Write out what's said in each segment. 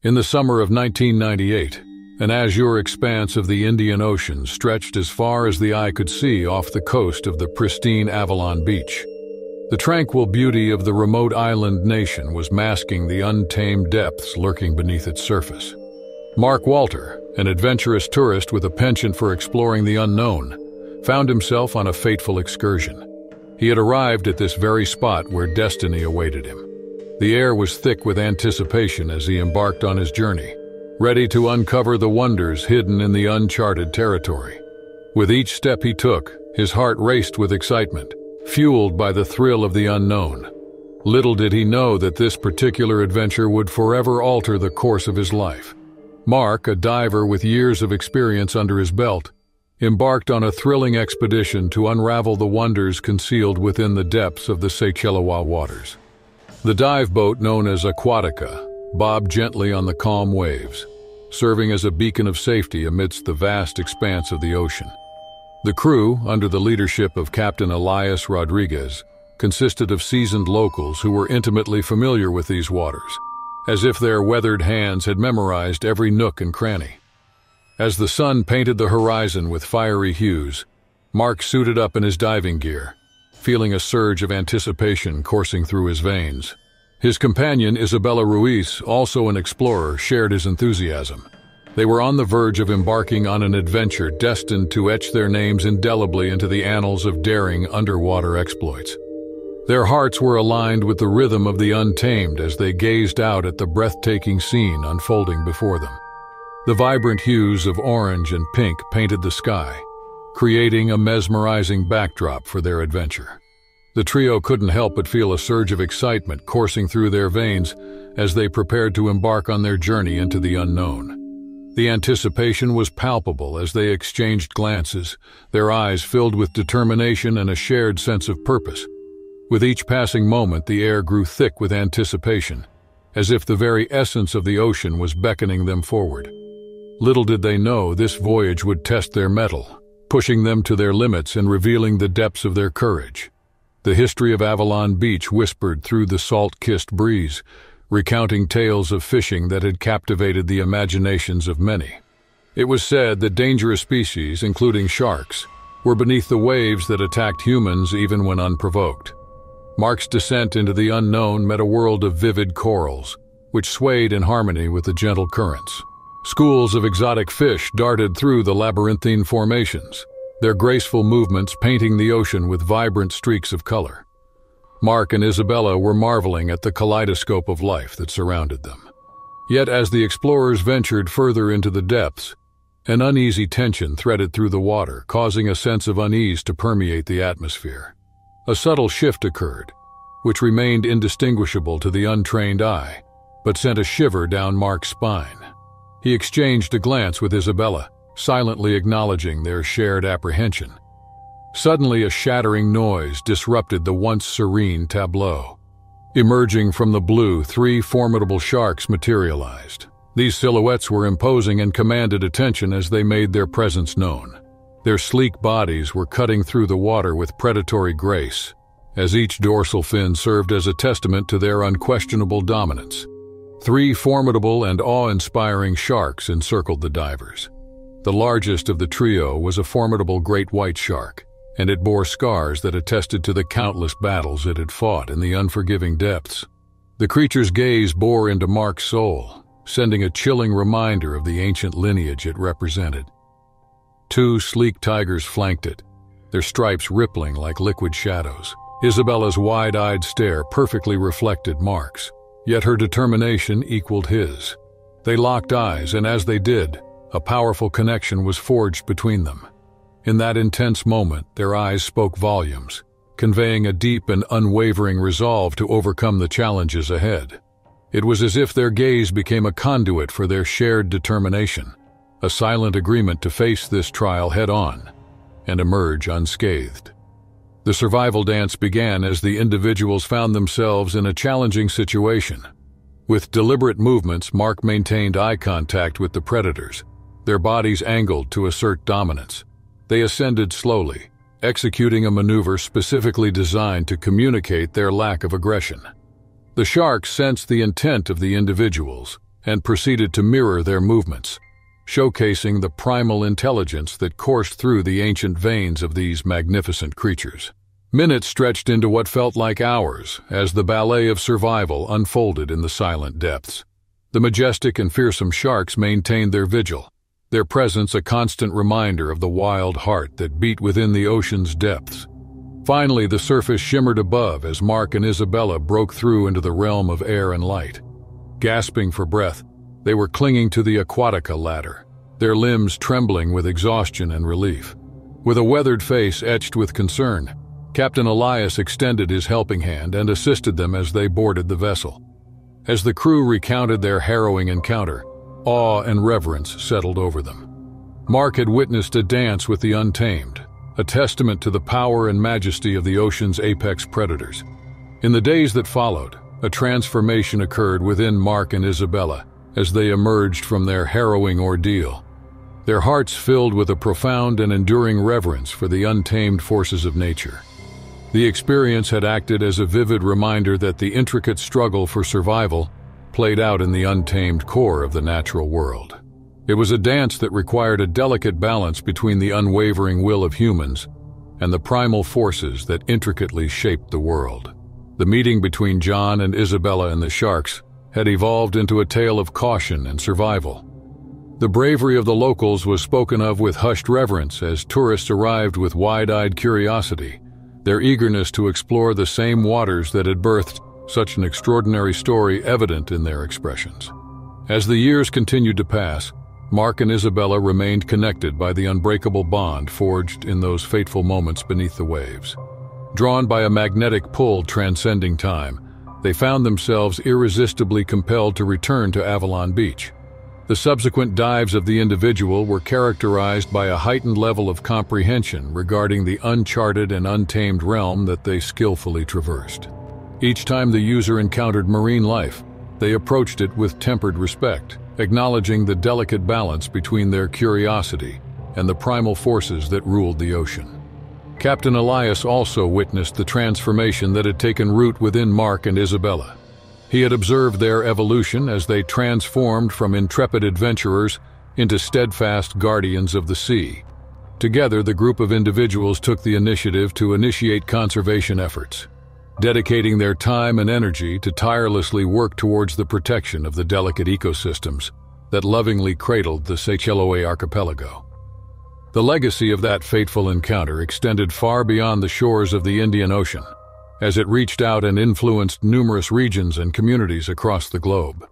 In the summer of 1998, an azure expanse of the Indian Ocean stretched as far as the eye could see off the coast of the pristine Avalon Beach. The tranquil beauty of the remote island nation was masking the untamed depths lurking beneath its surface. Mark Walter, an adventurous tourist with a penchant for exploring the unknown, found himself on a fateful excursion. He had arrived at this very spot where destiny awaited him. The air was thick with anticipation as he embarked on his journey, ready to uncover the wonders hidden in the uncharted territory. With each step he took, his heart raced with excitement, fueled by the thrill of the unknown. Little did he know that this particular adventure would forever alter the course of his life. Mark, a diver with years of experience under his belt, embarked on a thrilling expedition to unravel the wonders concealed within the depths of the Seychellois waters. The dive boat, known as Aquatica, bobbed gently on the calm waves, serving as a beacon of safety amidst the vast expanse of the ocean. The crew, under the leadership of Captain Elias Rodriguez, consisted of seasoned locals who were intimately familiar with these waters, as if their weathered hands had memorized every nook and cranny. As the sun painted the horizon with fiery hues, Mark suited up in his diving gear, feeling a surge of anticipation coursing through his veins. His companion, Isabella Ruiz, also an explorer, shared his enthusiasm. They were on the verge of embarking on an adventure destined to etch their names indelibly into the annals of daring underwater exploits. Their hearts were aligned with the rhythm of the untamed as they gazed out at the breathtaking scene unfolding before them. The vibrant hues of orange and pink painted the sky, creating a mesmerizing backdrop for their adventure. The trio couldn't help but feel a surge of excitement coursing through their veins as they prepared to embark on their journey into the unknown. The anticipation was palpable as they exchanged glances, their eyes filled with determination and a shared sense of purpose. With each passing moment, the air grew thick with anticipation, as if the very essence of the ocean was beckoning them forward. Little did they know this voyage would test their mettle, pushing them to their limits and revealing the depths of their courage. The history of Avalon Beach whispered through the salt-kissed breeze, recounting tales of fishing that had captivated the imaginations of many. It was said that dangerous species, including sharks, were beneath the waves that attacked humans even when unprovoked. Mark's descent into the unknown met a world of vivid corals, which swayed in harmony with the gentle currents. Schools of exotic fish darted through the labyrinthine formations, their graceful movements painting the ocean with vibrant streaks of color. Mark and Isabella were marveling at the kaleidoscope of life that surrounded them. Yet as the explorers ventured further into the depths, an uneasy tension threaded through the water, causing a sense of unease to permeate the atmosphere. A subtle shift occurred, which remained indistinguishable to the untrained eye, but sent a shiver down Mark's spine. He exchanged a glance with Isabella, silently acknowledging their shared apprehension. Suddenly, a shattering noise disrupted the once serene tableau. Emerging from the blue, three formidable sharks materialized. These silhouettes were imposing and commanded attention as they made their presence known. Their sleek bodies were cutting through the water with predatory grace, as each dorsal fin served as a testament to their unquestionable dominance. Three formidable and awe-inspiring sharks encircled the divers. The largest of the trio was a formidable great white shark, and it bore scars that attested to the countless battles it had fought in the unforgiving depths. The creature's gaze bore into Mark's soul, sending a chilling reminder of the ancient lineage it represented. Two sleek tigers flanked it, their stripes rippling like liquid shadows. Isabella's wide-eyed stare perfectly reflected Mark's, yet her determination equaled his. They locked eyes, and as they did, a powerful connection was forged between them. In that intense moment, their eyes spoke volumes, conveying a deep and unwavering resolve to overcome the challenges ahead. It was as if their gaze became a conduit for their shared determination, a silent agreement to face this trial head-on and emerge unscathed. The survival dance began as the individuals found themselves in a challenging situation. With deliberate movements, Mark maintained eye contact with the predators, their bodies angled to assert dominance. They ascended slowly, executing a maneuver specifically designed to communicate their lack of aggression. The sharks sensed the intent of the individuals and proceeded to mirror their movements, showcasing the primal intelligence that coursed through the ancient veins of these magnificent creatures. Minutes stretched into what felt like hours as the ballet of survival unfolded in the silent depths. The majestic and fearsome sharks maintained their vigil, their presence a constant reminder of the wild heart that beat within the ocean's depths. Finally, the surface shimmered above as Mark and Isabella broke through into the realm of air and light. Gasping for breath, they were clinging to the aquatica ladder, their limbs trembling with exhaustion and relief. With a weathered face etched with concern, Captain Elias extended his helping hand and assisted them as they boarded the vessel. As the crew recounted their harrowing encounter, awe and reverence settled over them. Mark had witnessed a dance with the untamed, a testament to the power and majesty of the ocean's apex predators. In the days that followed, a transformation occurred within Mark and Isabella as they emerged from their harrowing ordeal, their hearts filled with a profound and enduring reverence for the untamed forces of nature. The experience had acted as a vivid reminder that the intricate struggle for survival played out in the untamed core of the natural world. It was a dance that required a delicate balance between the unwavering will of humans and the primal forces that intricately shaped the world. The meeting between John and Isabella and the sharks had evolved into a tale of caution and survival. The bravery of the locals was spoken of with hushed reverence as tourists arrived with wide-eyed curiosity, their eagerness to explore the same waters that had birthed such an extraordinary story evident in their expressions. As the years continued to pass, Mark and Isabella remained connected by the unbreakable bond forged in those fateful moments beneath the waves. Drawn by a magnetic pull transcending time, they found themselves irresistibly compelled to return to Avalon Beach. The subsequent dives of the individual were characterized by a heightened level of comprehension regarding the uncharted and untamed realm that they skillfully traversed. Each time the user encountered marine life, they approached it with tempered respect, acknowledging the delicate balance between their curiosity and the primal forces that ruled the ocean. Captain Elias also witnessed the transformation that had taken root within Mark and Isabella. He had observed their evolution as they transformed from intrepid adventurers into steadfast guardians of the sea. Together, the group of individuals took the initiative to initiate conservation efforts, dedicating their time and energy to tirelessly work towards the protection of the delicate ecosystems that lovingly cradled the Seychellois archipelago. The legacy of that fateful encounter extended far beyond the shores of the Indian Ocean, as it reached out and influenced numerous regions and communities across the globe.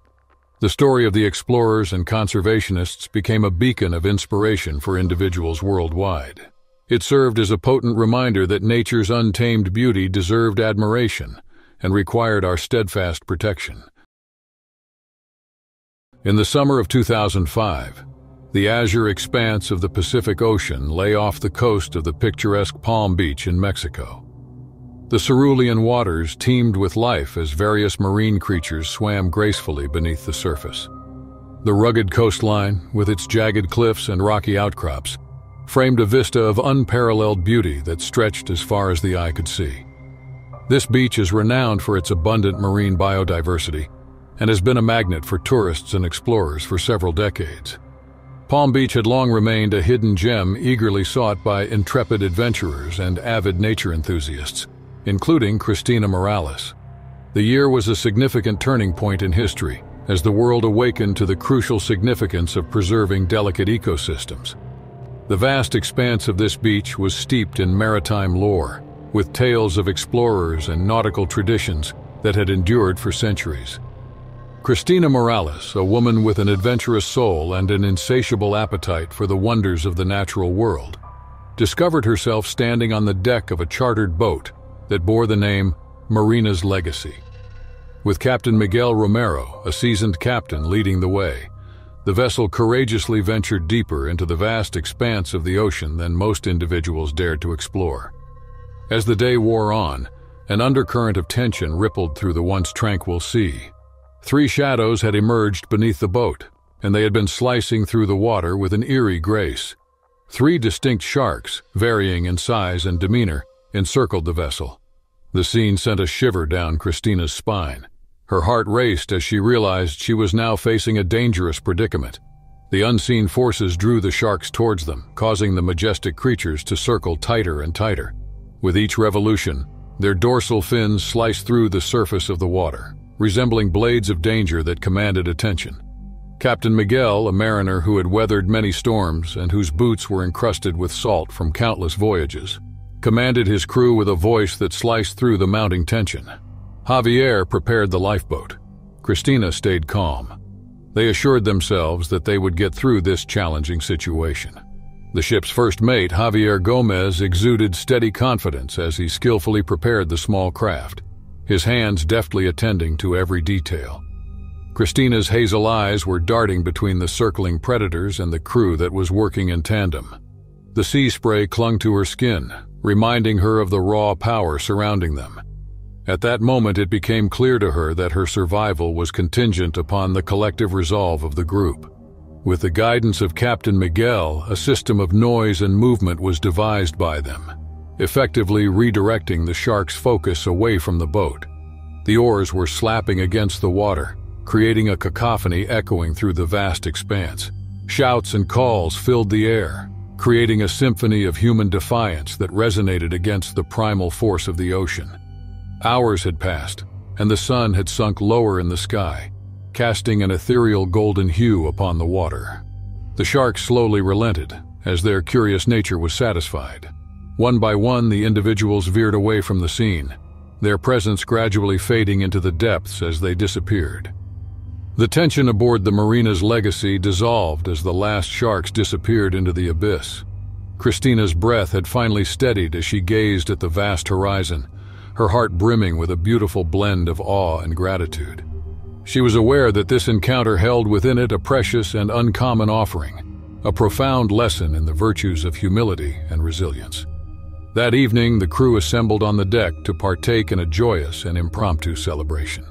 The story of the explorers and conservationists became a beacon of inspiration for individuals worldwide. It served as a potent reminder that nature's untamed beauty deserved admiration and required our steadfast protection. In the summer of 2005, the azure expanse of the Pacific Ocean lay off the coast of the picturesque Palm Beach in Mexico. The cerulean waters teemed with life as various marine creatures swam gracefully beneath the surface. The rugged coastline, with its jagged cliffs and rocky outcrops, framed a vista of unparalleled beauty that stretched as far as the eye could see. This beach is renowned for its abundant marine biodiversity and has been a magnet for tourists and explorers for several decades. Palm Beach had long remained a hidden gem eagerly sought by intrepid adventurers and avid nature enthusiasts, including Christina Morales. The year was a significant turning point in history as the world awakened to the crucial significance of preserving delicate ecosystems. The vast expanse of this beach was steeped in maritime lore, with tales of explorers and nautical traditions that had endured for centuries. Christina Morales, a woman with an adventurous soul and an insatiable appetite for the wonders of the natural world, discovered herself standing on the deck of a chartered boat that bore the name Marina's Legacy. With Captain Miguel Romero, a seasoned captain, leading the way, the vessel courageously ventured deeper into the vast expanse of the ocean than most individuals dared to explore. As the day wore on, an undercurrent of tension rippled through the once tranquil sea. 3 shadows had emerged beneath the boat, and they had been slicing through the water with an eerie grace. 3 distinct sharks, varying in size and demeanor, encircled the vessel. The scene sent a shiver down Christina's spine. Her heart raced as she realized she was now facing a dangerous predicament. The unseen forces drew the sharks towards them, causing the majestic creatures to circle tighter and tighter. With each revolution, their dorsal fins sliced through the surface of the water, resembling blades of danger that commanded attention. Captain Miguel, a mariner who had weathered many storms and whose boots were encrusted with salt from countless voyages, commanded his crew with a voice that sliced through the mounting tension. Javier prepared the lifeboat. Cristina stayed calm. They assured themselves that they would get through this challenging situation. The ship's first mate, Javier Gomez, exuded steady confidence as he skillfully prepared the small craft, his hands deftly attending to every detail. Cristina's hazel eyes were darting between the circling predators and the crew that was working in tandem. The sea spray clung to her skin, reminding her of the raw power surrounding them. At that moment, it became clear to her that her survival was contingent upon the collective resolve of the group. With the guidance of Captain Miguel, a system of noise and movement was devised by them, effectively redirecting the sharks' focus away from the boat. The oars were slapping against the water, creating a cacophony echoing through the vast expanse. Shouts and calls filled the air, creating a symphony of human defiance that resonated against the primal force of the ocean. Hours had passed, and the sun had sunk lower in the sky, casting an ethereal golden hue upon the water. The sharks slowly relented, as their curious nature was satisfied. One by one, the individuals veered away from the scene, their presence gradually fading into the depths as they disappeared. The tension aboard the Marina's Legacy dissolved as the last sharks disappeared into the abyss. Cristina's breath had finally steadied as she gazed at the vast horizon, her heart brimming with a beautiful blend of awe and gratitude. She was aware that this encounter held within it a precious and uncommon offering, a profound lesson in the virtues of humility and resilience. That evening, the crew assembled on the deck to partake in a joyous and impromptu celebration.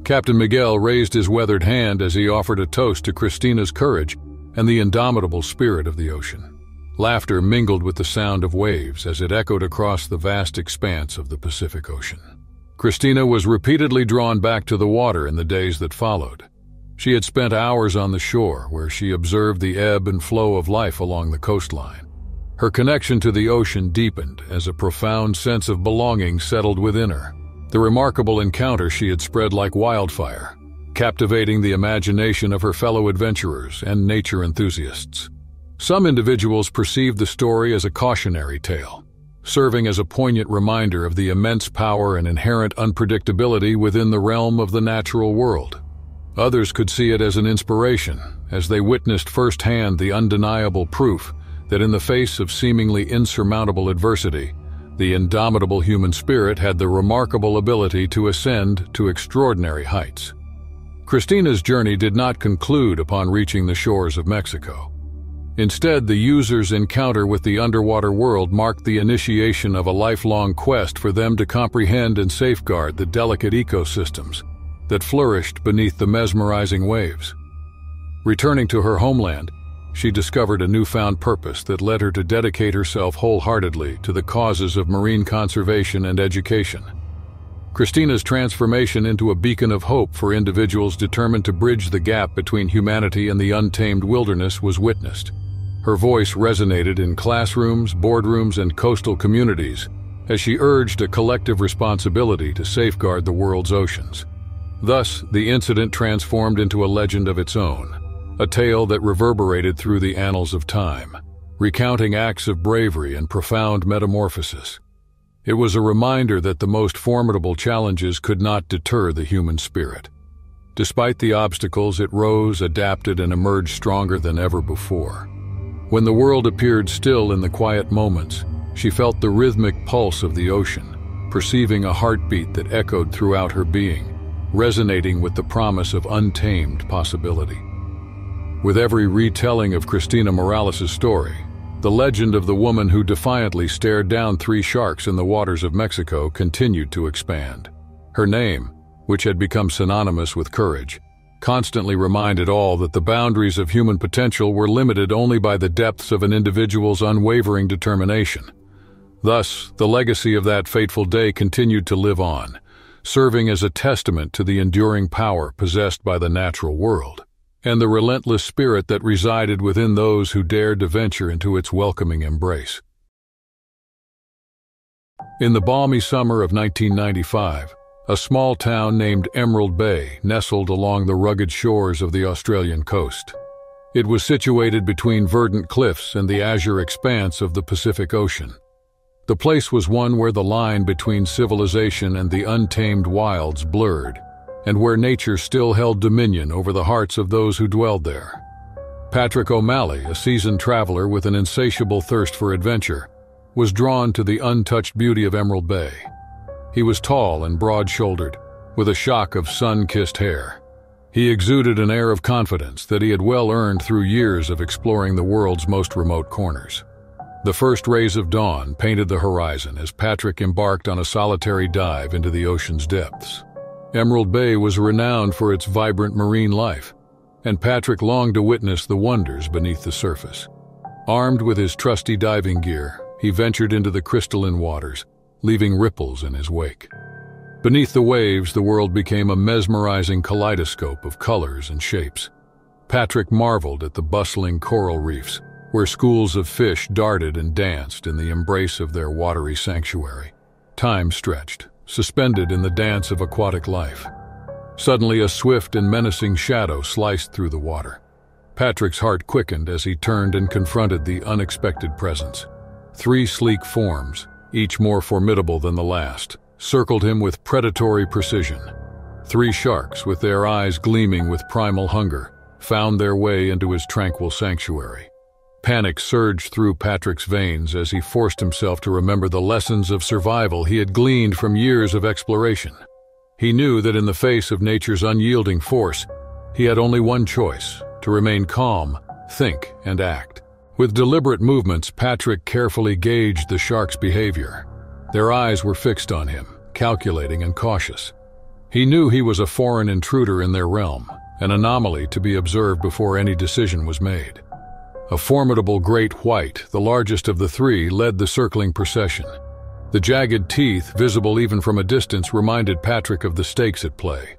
Captain Miguel raised his weathered hand as he offered a toast to Cristina's courage and the indomitable spirit of the ocean. Laughter mingled with the sound of waves as it echoed across the vast expanse of the Pacific Ocean. Cristina was repeatedly drawn back to the water in the days that followed. She had spent hours on the shore where she observed the ebb and flow of life along the coastline. Her connection to the ocean deepened as a profound sense of belonging settled within her. The remarkable encounter she had spread like wildfire, captivating the imagination of her fellow adventurers and nature enthusiasts. Some individuals perceived the story as a cautionary tale, serving as a poignant reminder of the immense power and inherent unpredictability within the realm of the natural world. Others could see it as an inspiration, as they witnessed firsthand the undeniable proof that in the face of seemingly insurmountable adversity, the indomitable human spirit had the remarkable ability to ascend to extraordinary heights. Cristina's journey did not conclude upon reaching the shores of Mexico. Instead, the user's encounter with the underwater world marked the initiation of a lifelong quest for them to comprehend and safeguard the delicate ecosystems that flourished beneath the mesmerizing waves. Returning to her homeland, she discovered a newfound purpose that led her to dedicate herself wholeheartedly to the causes of marine conservation and education. Cristina's transformation into a beacon of hope for individuals determined to bridge the gap between humanity and the untamed wilderness was witnessed. Her voice resonated in classrooms, boardrooms, and coastal communities as she urged a collective responsibility to safeguard the world's oceans. Thus, the incident transformed into a legend of its own, a tale that reverberated through the annals of time, recounting acts of bravery and profound metamorphosis. It was a reminder that the most formidable challenges could not deter the human spirit. Despite the obstacles, it rose, adapted, and emerged stronger than ever before. When the world appeared still in the quiet moments, she felt the rhythmic pulse of the ocean, perceiving a heartbeat that echoed throughout her being, resonating with the promise of untamed possibility. With every retelling of Cristina Morales' story, the legend of the woman who defiantly stared down 3 sharks in the waters of Mexico continued to expand. Her name, which had become synonymous with courage, constantly reminded all that the boundaries of human potential were limited only by the depths of an individual's unwavering determination. Thus, the legacy of that fateful day continued to live on, serving as a testament to the enduring power possessed by the natural world, and the relentless spirit that resided within those who dared to venture into its welcoming embrace. In the balmy summer of 1995, a small town named Emerald Bay nestled along the rugged shores of the Australian coast. It was situated between verdant cliffs and the azure expanse of the Pacific Ocean. The place was one where the line between civilization and the untamed wilds blurred, and where nature still held dominion over the hearts of those who dwelled there. Patrick O'Malley, a seasoned traveler with an insatiable thirst for adventure, was drawn to the untouched beauty of Emerald Bay. He was tall and broad-shouldered, with a shock of sun-kissed hair. He exuded an air of confidence that he had well earned through years of exploring the world's most remote corners. The first rays of dawn painted the horizon as Patrick embarked on a solitary dive into the ocean's depths. Emerald Bay was renowned for its vibrant marine life, and Patrick longed to witness the wonders beneath the surface. Armed with his trusty diving gear, he ventured into the crystalline waters, leaving ripples in his wake. Beneath the waves, the world became a mesmerizing kaleidoscope of colors and shapes. Patrick marveled at the bustling coral reefs, where schools of fish darted and danced in the embrace of their watery sanctuary. Time stretched, suspended in the dance of aquatic life. Suddenly, a swift and menacing shadow sliced through the water. Patrick's heart quickened as he turned and confronted the unexpected presence. 3 sleek forms, each more formidable than the last, circled him with predatory precision. 3 sharks, with their eyes gleaming with primal hunger, found their way into his tranquil sanctuary. Panic surged through Patrick's veins as he forced himself to remember the lessons of survival he had gleaned from years of exploration. He knew that in the face of nature's unyielding force, he had only one choice: to remain calm, think, and act. With deliberate movements, Patrick carefully gauged the sharks' behavior. Their eyes were fixed on him, calculating and cautious. He knew he was a foreign intruder in their realm, an anomaly to be observed before any decision was made. A formidable great white, the largest of the 3, led the circling procession. The jagged teeth, visible even from a distance, reminded Patrick of the stakes at play.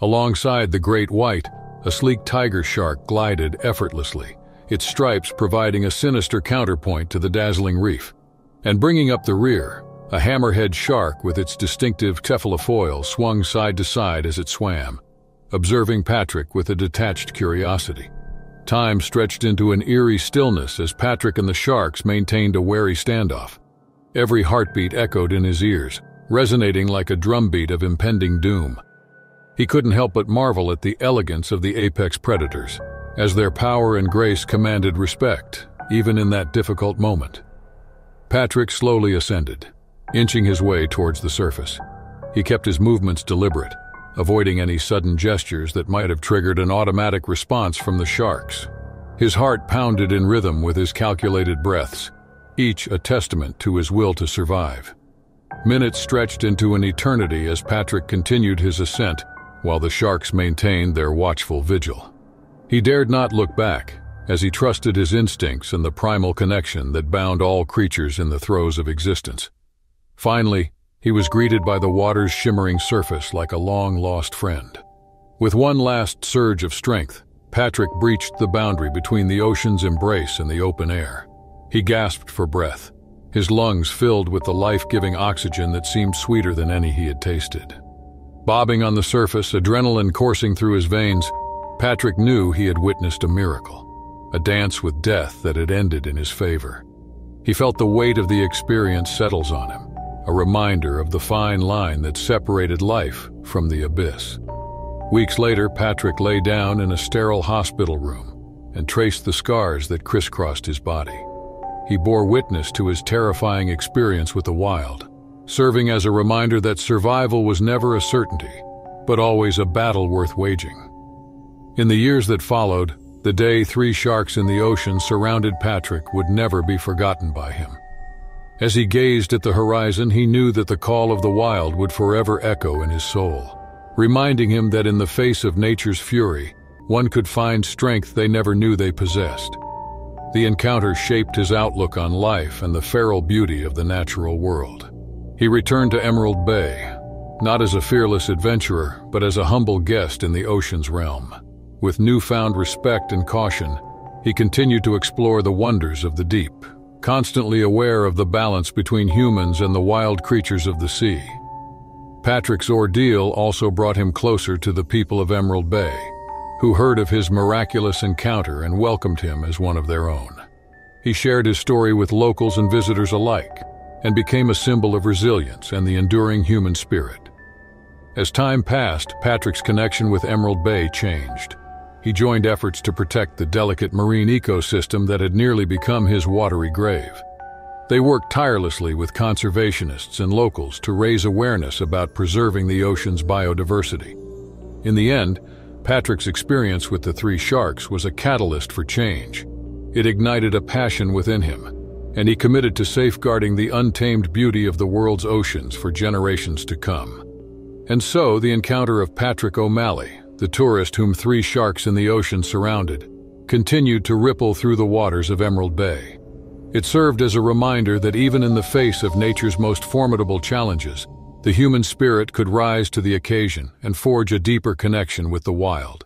Alongside the great white, a sleek tiger shark glided effortlessly, its stripes providing a sinister counterpoint to the dazzling reef. And bringing up the rear, a hammerhead shark with its distinctive cephalofoil swung side to side as it swam, observing Patrick with a detached curiosity. Time stretched into an eerie stillness as Patrick and the sharks maintained a wary standoff. Every heartbeat echoed in his ears, resonating like a drumbeat of impending doom. He couldn't help but marvel at the elegance of the apex predators, as their power and grace commanded respect, even in that difficult moment. Patrick slowly ascended, inching his way towards the surface. He kept his movements deliberate, avoiding any sudden gestures that might have triggered an automatic response from the sharks. His heart pounded in rhythm with his calculated breaths, each a testament to his will to survive. Minutes stretched into an eternity as Patrick continued his ascent, while the sharks maintained their watchful vigil. He dared not look back, as he trusted his instincts and the primal connection that bound all creatures in the throes of existence. Finally, he was greeted by the water's shimmering surface like a long-lost friend. With one last surge of strength, Patrick breached the boundary between the ocean's embrace and the open air. He gasped for breath, his lungs filled with the life-giving oxygen that seemed sweeter than any he had tasted. Bobbing on the surface, adrenaline coursing through his veins, Patrick knew he had witnessed a miracle, a dance with death that had ended in his favor. He felt the weight of the experience settles on him, a reminder of the fine line that separated life from the abyss. Weeks later, Patrick lay down in a sterile hospital room and traced the scars that crisscrossed his body. He bore witness to his terrifying experience with the wild, serving as a reminder that survival was never a certainty, but always a battle worth waging. In the years that followed, the day 3 sharks in the ocean surrounded Patrick would never be forgotten by him. As he gazed at the horizon, he knew that the call of the wild would forever echo in his soul, reminding him that in the face of nature's fury, one could find strength they never knew they possessed. The encounter shaped his outlook on life and the feral beauty of the natural world. He returned to Emerald Bay, not as a fearless adventurer, but as a humble guest in the ocean's realm. With newfound respect and caution, he continued to explore the wonders of the deep, constantly aware of the balance between humans and the wild creatures of the sea. Patrick's ordeal also brought him closer to the people of Emerald Bay, who heard of his miraculous encounter and welcomed him as one of their own. He shared his story with locals and visitors alike, and became a symbol of resilience and the enduring human spirit. As time passed, Patrick's connection with Emerald Bay changed. He joined efforts to protect the delicate marine ecosystem that had nearly become his watery grave. They worked tirelessly with conservationists and locals to raise awareness about preserving the ocean's biodiversity. In the end, Patrick's experience with the three sharks was a catalyst for change. It ignited a passion within him, and he committed to safeguarding the untamed beauty of the world's oceans for generations to come. And so, the encounter of Patrick O'Malley, the tourist whom three sharks in the ocean surrounded, continued to ripple through the waters of Emerald Bay. It served as a reminder that even in the face of nature's most formidable challenges, the human spirit could rise to the occasion and forge a deeper connection with the wild.